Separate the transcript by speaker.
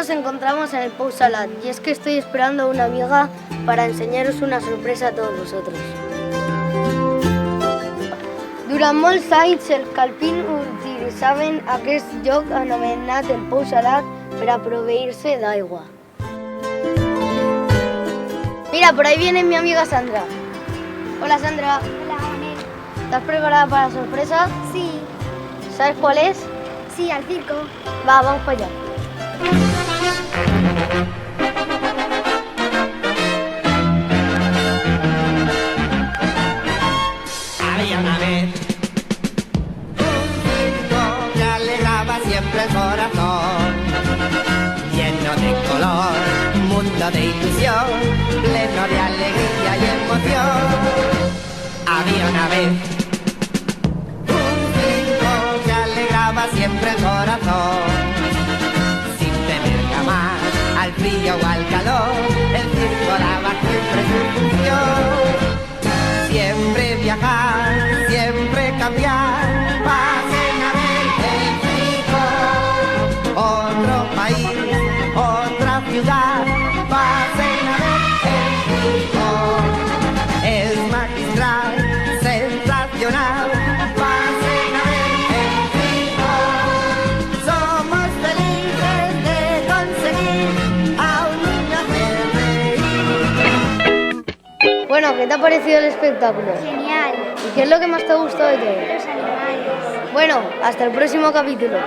Speaker 1: nos encontramos en el Pau Salad y es que estoy esperando a una amiga para enseñaros una sorpresa a todos vosotros. Durant molts anys els calpins utilitzaven aquest lloc anomenat el Pau Salat per a proveir-se d'aigua. Mira, por ahí viene mi amiga Sandra. Hola Sandra.
Speaker 2: Hola, Manel.
Speaker 1: ¿Estás preparada para la sorpresa?
Speaker 2: Sí,
Speaker 1: ¿Sabes cuál es?
Speaker 2: sí, al circo.
Speaker 1: Va, vamos para allá.
Speaker 3: Había una vez un circo que alegraba siempre el corazón, lleno de color, mundo de ilusión, pleno de alegría y emoción. Había una vez un circo que alegraba siempre el corazón, sin temer jamás al frío o al calor, el circo daba siempre su función. Siempre viajar, siempre cambiar, pasen a ver el circo. Otro país, otra ciudad, pasen a ver el circo. Es magistral, sensacional, pasen a ver el circo. Somos felices de conseguir a un niño hacer reír.
Speaker 1: Bueno, ¿qué te ha parecido el espectáculo?
Speaker 2: Genial.
Speaker 1: ¿Y qué es lo que más te ha gustado de todo?
Speaker 2: Los animales.
Speaker 1: Bueno, hasta el próximo capítulo.